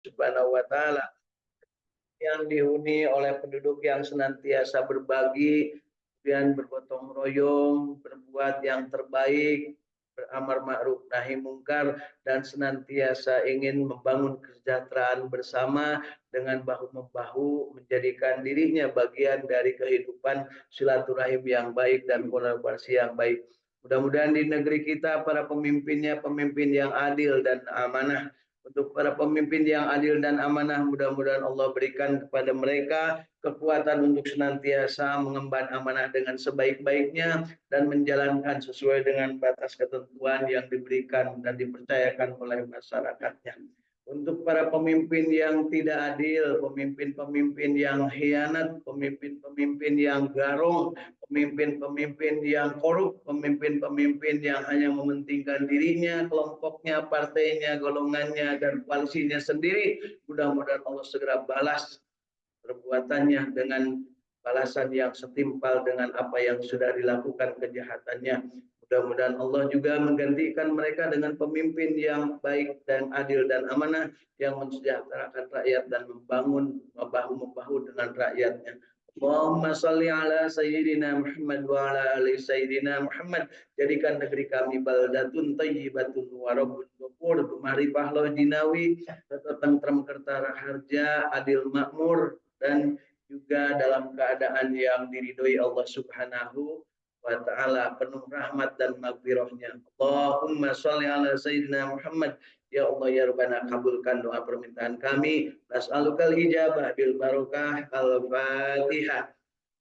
Subhanahu wa taala, yang dihuni oleh penduduk yang senantiasa berbagi, kemudian bergotong royong, berbuat yang terbaik, beramar ma'ruf nahi mungkar, dan senantiasa ingin membangun kesejahteraan bersama dengan bahu membahu, menjadikan dirinya bagian dari kehidupan silaturahim yang baik dan kolaborasi yang baik. Mudah-mudahan di negeri kita para pemimpinnya pemimpin yang adil dan amanah. Untuk para pemimpin yang adil dan amanah, mudah-mudahan Allah berikan kepada mereka kekuatan untuk senantiasa mengemban amanah dengan sebaik-baiknya dan menjalankan sesuai dengan batas ketentuan yang diberikan dan dipercayakan oleh masyarakatnya. Untuk para pemimpin yang tidak adil, pemimpin-pemimpin yang khianat, pemimpin-pemimpin yang garong, pemimpin-pemimpin yang korup, pemimpin-pemimpin yang hanya mementingkan dirinya, kelompoknya, partainya, golongannya, dan koalisinya sendiri, mudah-mudahan Allah segera balas perbuatannya dengan balasan yang setimpal dengan apa yang sudah dilakukan kejahatannya. Mudah-mudahan Allah juga menggantikan mereka dengan pemimpin yang baik dan adil dan amanah, yang mensejahterakan rakyat dan membangun bahu-membahu dengan rakyatnya. Allahumma salli ala sayyidina Muhammad wa ala ali sayyidina Muhammad. Jadikan negeri kami baldatun tayyibatun wa rabbun ghafur, bima'rifah loh dinawi, tentrem kertara harja, adil makmur, dan juga dalam keadaan yang diridhoi Allah Subhanahu wa ta'ala, penuh rahmat dan maghfirahnya. Allahumma sholli ala sayyidina Muhammad. Ya Allah ya Rabbana, kabulkan doa permintaan kami. Nas'alukal ijabah bil barakah. Al-Fatihah.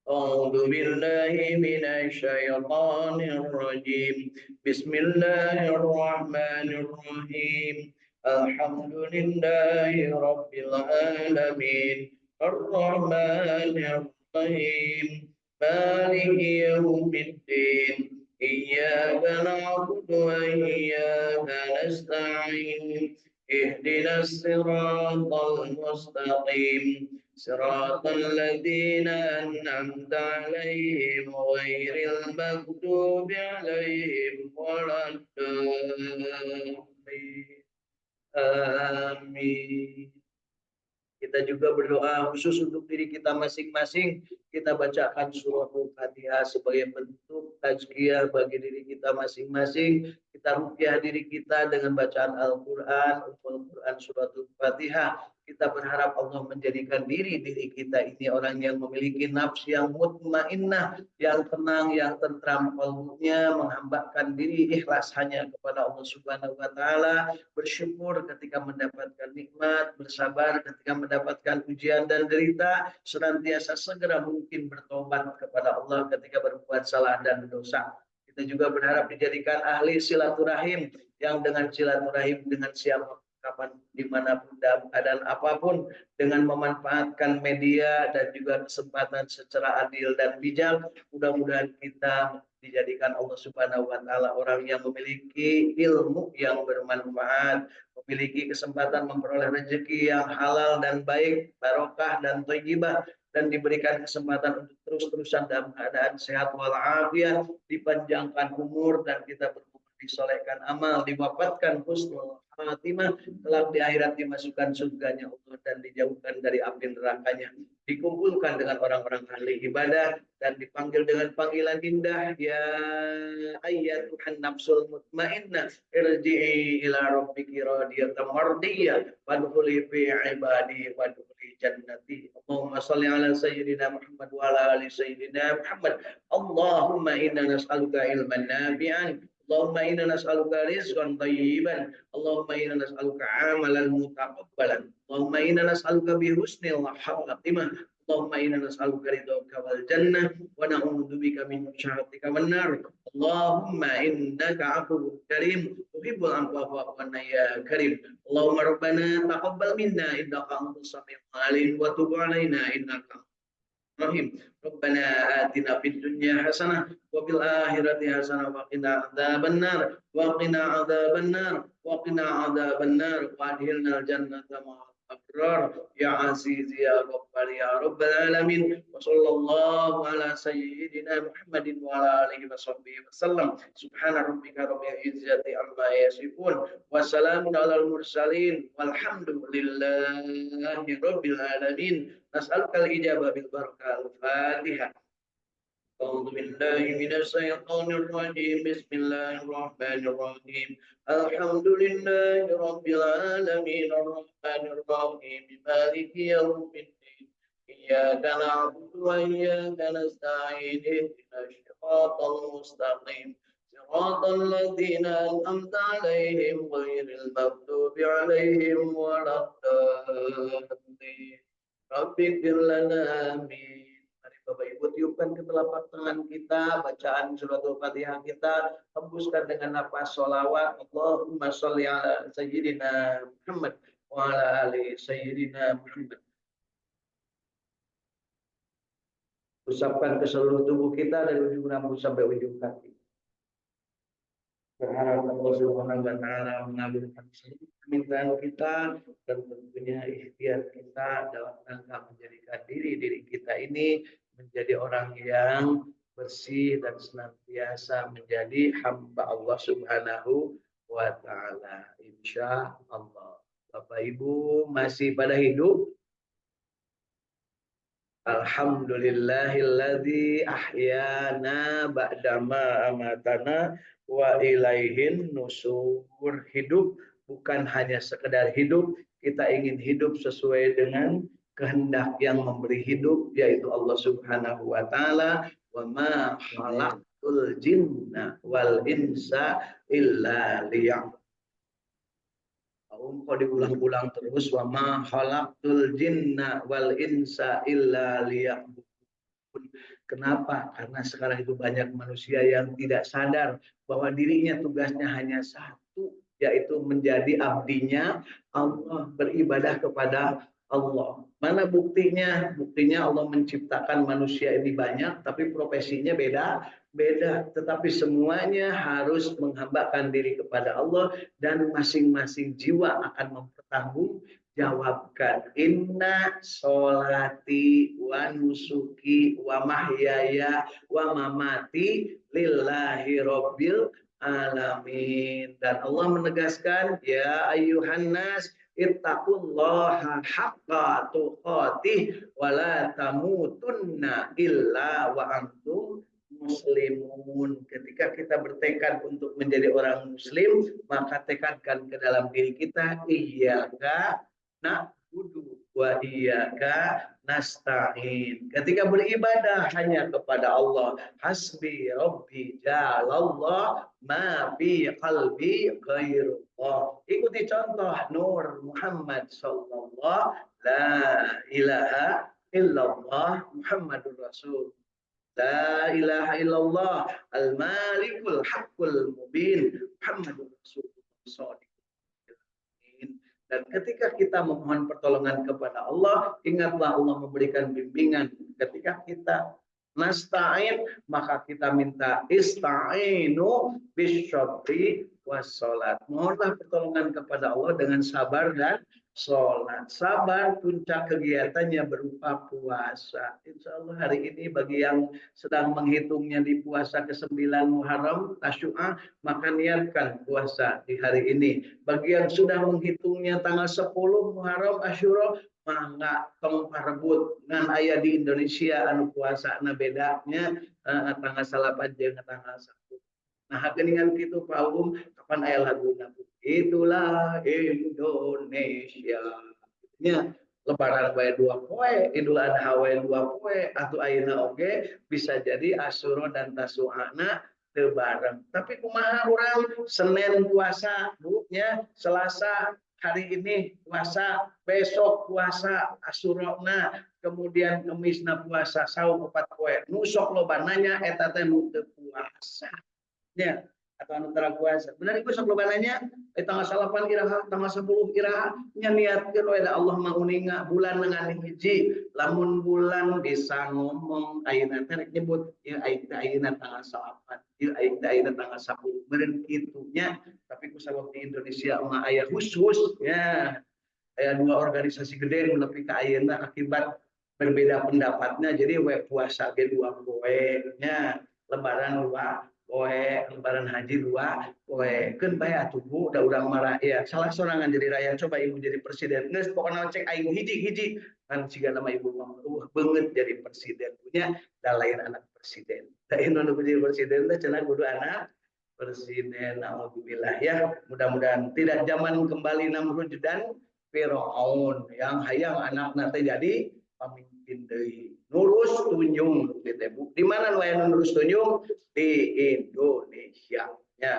A'udzu billahi minasy syaithanir rajim. Bismillahirrahmanirrahim. Alhamdulillahi rabbil alamin. Ar-Rahmanir Rahim. Maliki yaumiddin. Iyyaka na'budu wa iyyaka nasta'in. Ihdinas siratal mustaqim. Siratal ladzina an'amta 'alaihim ghairil maghdubi 'alaihim waladdallin. Amin. Kita juga berdoa khusus untuk diri kita masing-masing. Kita bacakan surah Al-Fatihah sebagai bentuk tazkiyah bagi diri kita masing-masing. Kita ruqyah diri kita dengan bacaan Al-Quran, Al-Quran surah Al-Fatihah. Kita berharap Allah menjadikan diri kita ini orang yang memiliki nafs yang mutmainnah, yang tenang, yang tentram qalbunya, menghambakan diri ikhlas hanya kepada Allah Subhanahu wa taala, bersyukur ketika mendapatkan nikmat, bersabar ketika mendapatkan ujian dan derita, senantiasa segera mungkin bertobat kepada Allah ketika berbuat salah dan dosa. Kita juga berharap dijadikan ahli silaturahim, yang dengan silaturahim dengan siapa, kapan, dimanapun, dalam keadaan apapun, dengan memanfaatkan media dan juga kesempatan secara adil dan bijak. Mudah-mudahan kita dijadikan Allah Subhanahu wa taala orang yang memiliki ilmu yang bermanfaat, memiliki kesempatan memperoleh rezeki yang halal dan baik, barokah dan thayyibah, dan diberikan kesempatan untuk terus-terusan dalam keadaan sehat walafiat, dipanjangkan umur, dan kita disolehkan amal, diwafatkan husnul khatimah, kelak di akhirat dimasukkan surganya Allah dan dijauhkan dari api nerakanya, dikumpulkan dengan orang-orang ahli ibadah dan dipanggil dengan panggilan indah, ya ayyatuhan nafsul mutmainnah irji'i ila rabbiki radiyatan mardiyah wadkhuli fi ibadi wadkhuli jannati. Allahumma shalli ala sayyidina Muhammad wa ala ali sayyidina Muhammad. Allahumma inna nas'aluka ilman nafi'an. Allahumma inna nas'aluka rizqan thayyiban. Allahumma inna nas'aluka amalan mutaqabbalan. Allahumma inna nas'aluka bi husnil khatimah. Allahumma inna nas'aluka ridhaka wal jannah wa na'udzubika min syahhatika wan nar. Allahumma innaka 'afuwwun karim tuhibbul 'afwa fa'fu 'anna ya karim. Allahumma rabbana taqabbal minna innaka antas samiul 'alim wa tub 'alaina innaka Rahim. Rabbana atina fid dunya hasanah wa fil akhirati hasanah wa qina adzabannar wa qina adzabannar wa qina adzabannar wa adkhilnal jannata ma'al أبرار يا عزيز يا غفار يا رب العالمين وصلى الله على سيدنا محمد وعلى آله وصحبه وسلم سبحان ربك رب العزة عما يصفون وسلام على المرسلين والحمد لله رب العالمين نسألك الإجابة بالبركة الفاتحة أعوذ بالله من الشيطان الرجيم بسم الله الرحمن الرحيم الحمد لله رب العالمين الرحمن الرحيم مالك يوم الدين إياك نعبد وإياك نستعين اهدنا الصراط المستقيم صراط الذين أنعمت عليهم غير المغضوب عليهم ولا الضالين رب اغفر لنا آمين. Mari Bapak Ibu tiupkan ke telapak tangan kita, bacaan suratul Fatihah kita, hembuskan dengan nafas sholawat. Allahumma sholli ala sayyidina Muhammad wa ala ali sayyidina Muhammad. Usapkan ke seluruh tubuh kita dari ujung rambut sampai ujung kaki. Berharap Allah Subhanahu wa taala mengabulkan permintaan kita dan tentunya ikhtiar kita dalam rangka menjadikan diri kita ini menjadi orang yang bersih dan senantiasa menjadi hamba Allah Subhanahu wa taala. Insya Allah. Bapak Ibu masih pada hidup? Alhamdulillahilladzi ahyana ba'dama amatana wa ilaihin nusur. Hidup bukan hanya sekedar hidup, kita ingin hidup sesuai dengan kehendak yang memberi hidup, yaitu Allah Subhanahu wa taala. Wa ma khalaqtul jinna wal insa illa liya'budun. Kok diulang-ulang terus, wa ma khalaqtul jinna wal insa illa liya'budun. Kenapa? Karena sekarang itu banyak manusia yang tidak sadar bahwa dirinya tugasnya hanya satu, yaitu menjadi abdinya Allah, beribadah kepada Allah. Mana buktinya? Buktinya Allah menciptakan manusia ini banyak, tapi profesinya beda. Tetapi semuanya harus menghambakan diri kepada Allah dan masing-masing jiwa akan mempertanggungjawabkan. Inna sholati wa nusuki wa mahyaya wa mamati lillahi rabbil alamin. Dan Allah menegaskan, ya ayyuhan nas ittaqullaha haqqa tuqatih wa la tamutunna illa wa antum muslimun. Ketika kita bertekad untuk menjadi orang muslim, maka tekadkan ke dalam diri kita, iyyaka na'budu wa iyyaka nasta'in. Ketika beribadah hanya kepada Allah, hasbi rabbi jalallah ma fi qalbi ghairullah. Ikuti contoh Nur Muhammad sallallahu la ilaha illallah Muhammadur Rasul. La ilaha illallah al-malikul haqqul mubin Muhammadur Rasulullah. Dan ketika kita memohon pertolongan kepada Allah, ingatlah Allah memberikan bimbingan. Ketika kita nasta'in, maka kita minta ista'inu bisyabri wassalat. Mohonlah pertolongan kepada Allah dengan sabar dan sholat. Sabar puncak kegiatannya berupa puasa. Insya Allah hari ini bagi yang sedang menghitungnya di puasa ke-9 Muharram Tasyu'ah, maka niatkan puasa di hari ini. Bagi yang sudah menghitungnya tanggal 10 Muharram Asyura, maka tong parebut ngan aya di Indonesia anu puasa na bedanya tanggal 8 jeung tanggal 1. Nah hakeningan kitu Pak kapan aya laguna? Itulah Indonesia. Nya lebaran bae 2 poe, Idul Adha wae 2 poe, atuh ayeuna oge bisa jadi Asyura dan Tasu'ana teu bareng. Tapi kumaha urang Senin puasa, Bu nya, Selasa hari ini puasa, besok puasa Asyurana, kemudian Kemisna puasa, saum 4 poe. Nu sok lobananya eta teh nu teu puasa. Ya, atau anu tara puasa. Benar ibu sok lobananya tanggal 8 iraha, tanggal 10 iraha nya niatkeun we Allah manguninga bulan ngan hiji. Lamun bulan bisa ngomong ayeuna teh nyebut ieu ayeuna tanggal 8, ieu ayeuna tanggal 10. Meureun kitu nya, tapi ku sabab di Indonesia mah aya khusus ya. Aya dua organisasi gede menepi ka ayeuna akibat berbeda pendapatnya, jadi we puasa ge 2 poe nya, lebaran 2 poe, lebaran haji 2 poe. Keun bae atuh Bu, da urang mah ya salah sorangan jadi rakyat, coba ibu jadi presiden. Geus pokona cek aing hiji-hiji kan siga nama ibu mah beungeut jadi presiden punya da lain anak presiden. Da nu jadi presiden teh cenah kudu anak presiden. Alhamdulillah ya, mudah-mudahan tidak zaman kembali Namrud dan Firaun yang hayang anak teh jadi pemimpin deui. Nurus tunjung gitu Bu. Di mana nu aya nurus tunjung? Di Indonesia. Ya,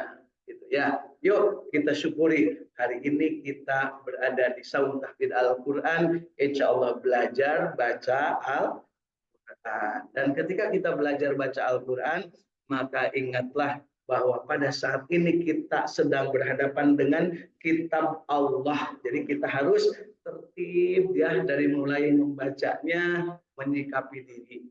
gitu ya. Yuk kita syukuri hari ini kita berada di Saum Tahfidz Al-Qur'an, insyaallah belajar baca Al-Qur'an. Dan ketika kita belajar baca Al-Qur'an, maka ingatlah bahwa pada saat ini kita sedang berhadapan dengan kitab Allah. Jadi kita harus tertib ya dari mulai membacanya, menyikapi diri.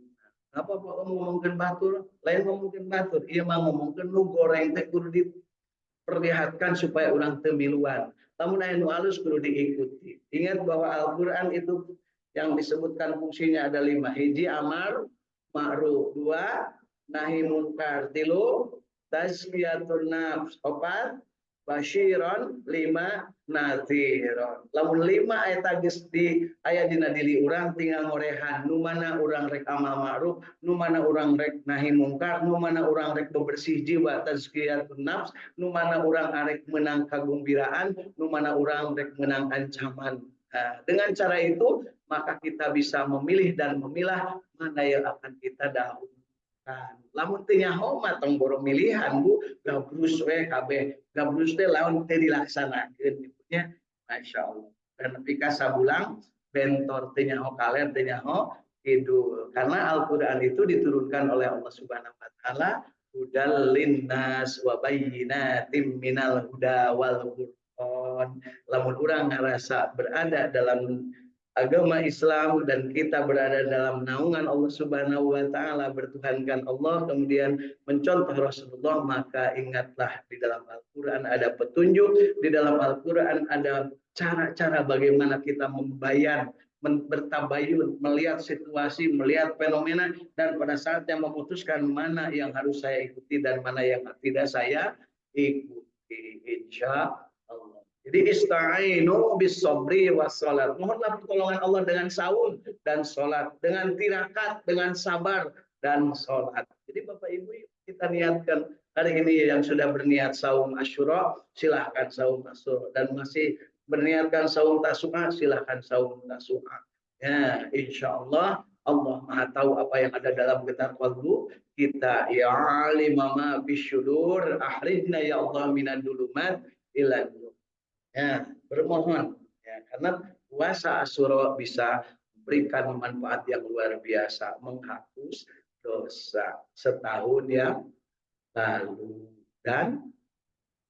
Apa Pak ngomongkan batur? Lain ngomongkan batur. Iya mah ngomongkan lu goreng teh kudu diperlihatkan supaya orang temiluan. Namun anu alus kudu diikuti. Ingat bahwa Al-Qur'an itu yang disebutkan fungsinya ada 5. Hiji amar ma'ruf, 2 nahi munkar, 3 tazkiyatun nafs, 4 basyiron, 5 nadhiron. Lamun 5 eta geus di aya dina diri urang tinggal ngorehan nu mana urang rek amal ma'ruf, nu mana urang rek nahi mungkar, nu mana urang rek bebersih jiwa tazkiyatun nafs, nu mana urang arek menang kagumbiraan, nu mana urang rek menang ancaman. Nah, dengan cara itu maka kita bisa memilih dan memilah mana yang akan kita dahulukan. Lamun teu nyaho mah tong boro milihan Bu, gabrus we kabeh. Gabrus teh lawan teh dilaksanakeun nya. Masyaallah. Dan nepi ka sabulang bentor teu nyaho kaler teu nyaho kidul. Karena Al-Qur'an itu diturunkan oleh Allah Subhanahu wa taala hudal linnas wa bayyinatim minal huda wal furqan. Lamun urang ngarasa berada dalam agama Islam dan kita berada dalam naungan Allah Subhanahu wa taala, bertuhankan Allah, kemudian mencontoh Rasulullah, maka ingatlah di dalam Al-Qur'an ada petunjuk, di dalam Al-Qur'an ada cara-cara bagaimana kita membayar, bertabayun, melihat situasi, melihat fenomena, dan pada saatnya memutuskan mana yang harus saya ikuti dan mana yang tidak saya ikuti, insya Allah. Jadi ista'inu bis sabri was salat. Mohonlah pertolongan Allah dengan saum dan salat, dengan tirakat, dengan sabar dan salat. Jadi Bapak Ibu kita niatkan hari ini yang sudah berniat saum Asyura, silahkan saum Asyura, dan masih berniatkan saum Tasu'a, silahkan saum Tasu'a. Ya, insya Allah Allah Maha tahu apa yang ada dalam getar kalbu kita. Ya alimama bisyudur ahrijna ya Allah minad dulumat ila nur. Ya, bermohon ya, karena puasa Asyura bisa memberikan manfaat yang luar biasa, menghapus dosa setahun yang lalu dan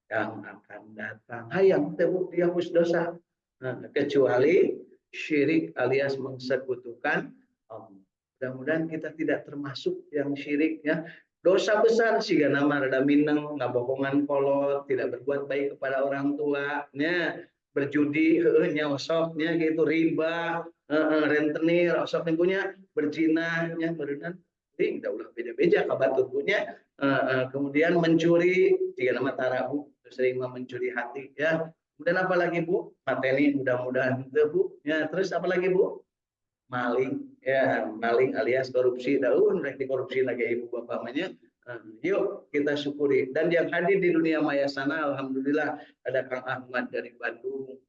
yang akan datang. Hayang teu dihapus dosa. Nah, kecuali syirik alias mensekutukan Allah. Mudah-mudahan kita tidak termasuk yang syirik ya. Dosa besar sih nama rada mineng, ngabohongan kolot, tidak berbuat baik kepada orang tuanya, berjudi nyosoknya gitu, riba, rentenir, osok punya berzinahnya, berenang, tidak ulah beda-beda kabar tubuhnya, kemudian mencuri, jika nama tarahu, sering mencuri hati ya. Kemudian apa lagi Bu? Materi mudah-mudahan itu Bu. Ya, terus apa lagi Bu? Maling ya, maling alias korupsi. Daun rek dikorupsi lagi ibu bapaknya. Yuk kita syukuri. Dan yang hadir di dunia maya sana, alhamdulillah ada Kang Ahmad dari Bandung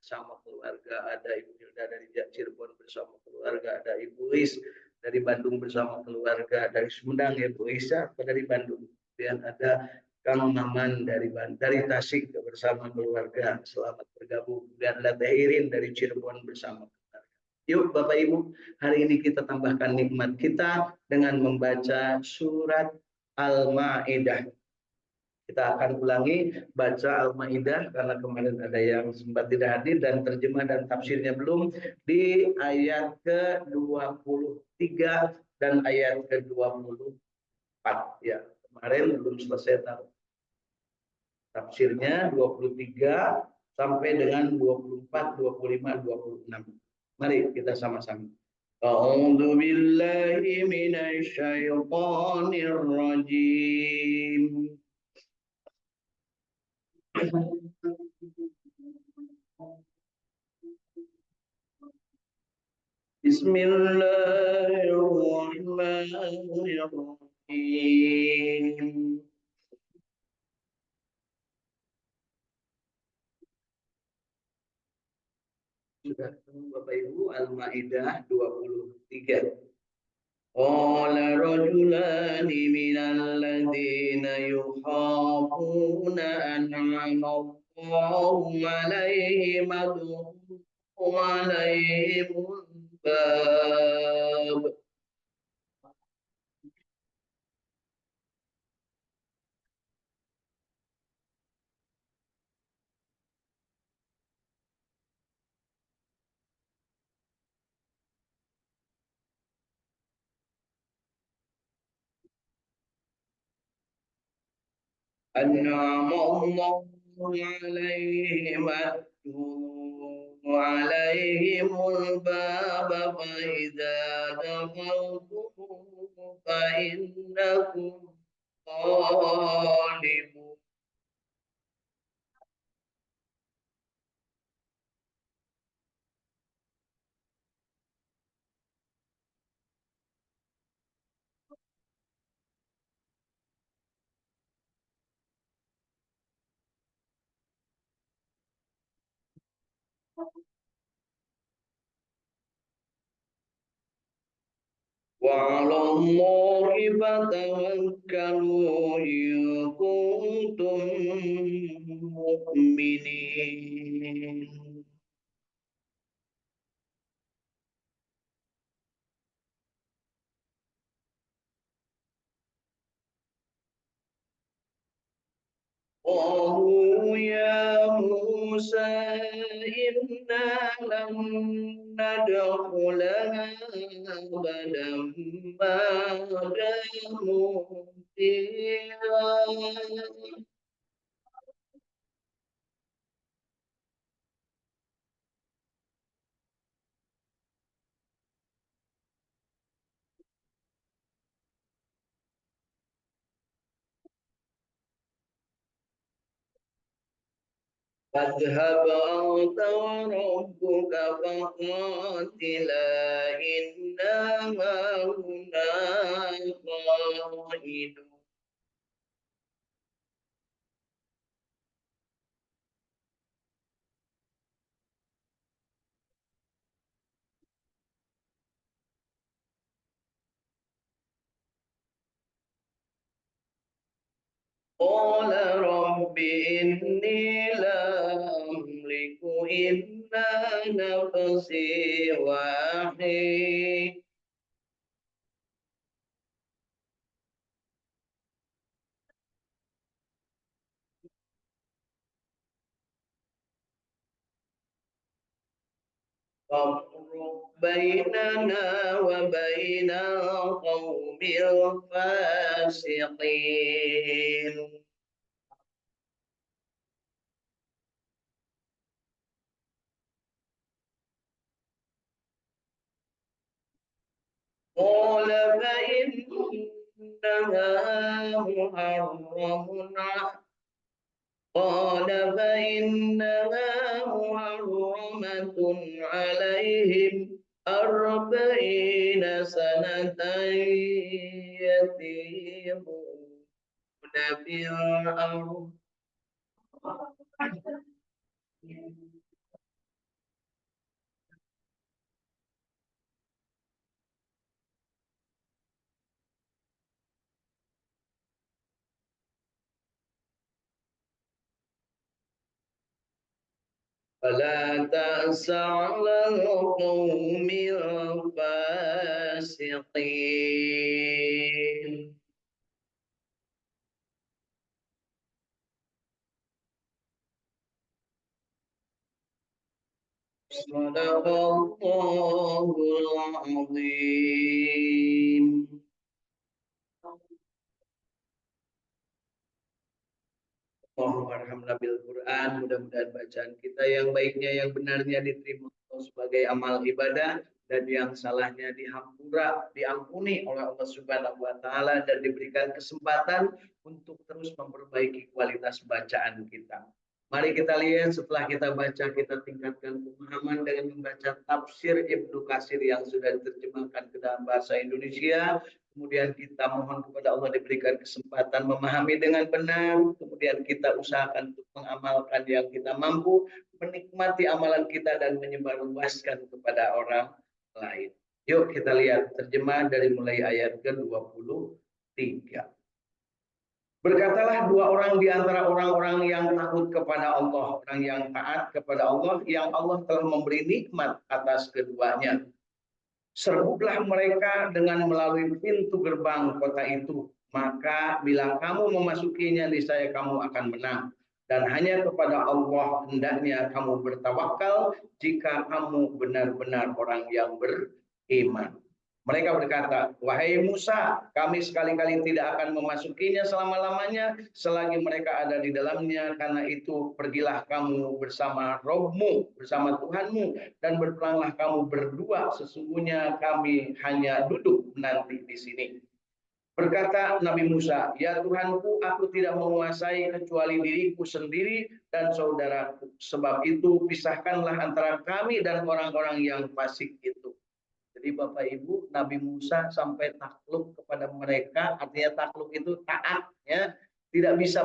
bersama keluarga, ada Ibu Hilda dari Cirebon bersama keluarga, ada Ibu Is dari Bandung bersama keluarga, dari Sumedang ya Bu Isa dari Bandung. Kemudian ada Kang Maman dari Tasik bersama keluarga, selamat bergabung. Dan ada Teh Irin dari Cirebon bersama keluarga. Yuk Bapak Ibu, hari ini kita tambahkan nikmat kita dengan membaca surat Al-Maidah. Kita akan ulangi baca Al-Maidah karena kemarin ada yang sempat tidak hadir dan terjemah dan tafsirnya belum, di ayat ke-23 dan ayat ke-24 ya. Kemarin belum selesai tafsirnya 23 sampai dengan 24, 25, 26. Mari kita sama-sama. A'udzu billahi minasy syaithanir rajim. Bismillahirrahmanirrahim. Sudah ketemu Bapak Ibu, Al-Maidah 23. Qala rajulani minal ladzina yukhafuna an'ama Allahu 'alaihim adkhulu 'alaihimul bab. أنعم الله عليهم ادخلوا عليهم الباب فإذا دخلتم فإنكم غالبون. وعلى الله فتوكلوا إن كنتم مؤمنين. قالوا يا موسى إنا لن ندخلها أبدا ما داموا فيها فاذهب أنت وربك فقاتلا إنا هاهنا قاعدون. قال رب إني لا أملك إلا نفسي وأخي فافرق بيننا وبين القوم الفاسقين. قال فإنها محرمة عليهم 40 سنة يتيهون في الأرض. فلا تأس على القوم الفاسقين. صدق الله العظيم. Allahumma bil Quran, mudah-mudahan bacaan kita yang baiknya, yang benarnya diterima Allah sebagai amal ibadah, dan yang salahnya diampuni oleh Allah Subhanahu wa taala, dan diberikan kesempatan untuk terus memperbaiki kualitas bacaan kita. Mari kita lihat, setelah kita baca, kita tingkatkan pemahaman dengan membaca tafsir Ibnu Katsir yang sudah diterjemahkan ke dalam bahasa Indonesia. Kemudian kita mohon kepada Allah diberikan kesempatan memahami dengan benar. Kemudian kita usahakan untuk mengamalkan yang kita mampu, menikmati amalan kita dan menyebarluaskan kepada orang lain. Yuk kita lihat terjemah dari mulai ayat ke-23. Berkatalah dua orang di antara orang-orang yang takut kepada Allah, orang yang taat kepada Allah, yang Allah telah memberi nikmat atas keduanya. Serbuklah mereka dengan melalui pintu gerbang kota itu, maka bila kamu memasukinya, niscaya kamu akan menang. Dan hanya kepada Allah hendaknya kamu bertawakal jika kamu benar-benar orang yang beriman. Mereka berkata, wahai Musa, kami sekali-kali tidak akan memasukinya selama-lamanya selagi mereka ada di dalamnya. Karena itu pergilah kamu bersama Robmu, bersama Tuhanmu, dan berperanglah kamu berdua. Sesungguhnya kami hanya duduk menanti di sini. Berkata Nabi Musa, ya Tuhanku, aku tidak menguasai kecuali diriku sendiri dan saudaraku. Sebab itu pisahkanlah antara kami dan orang-orang yang fasik itu. Jadi Bapak Ibu, Nabi Musa sampai takluk kepada mereka, artinya takluk itu taat, ya, tidak bisa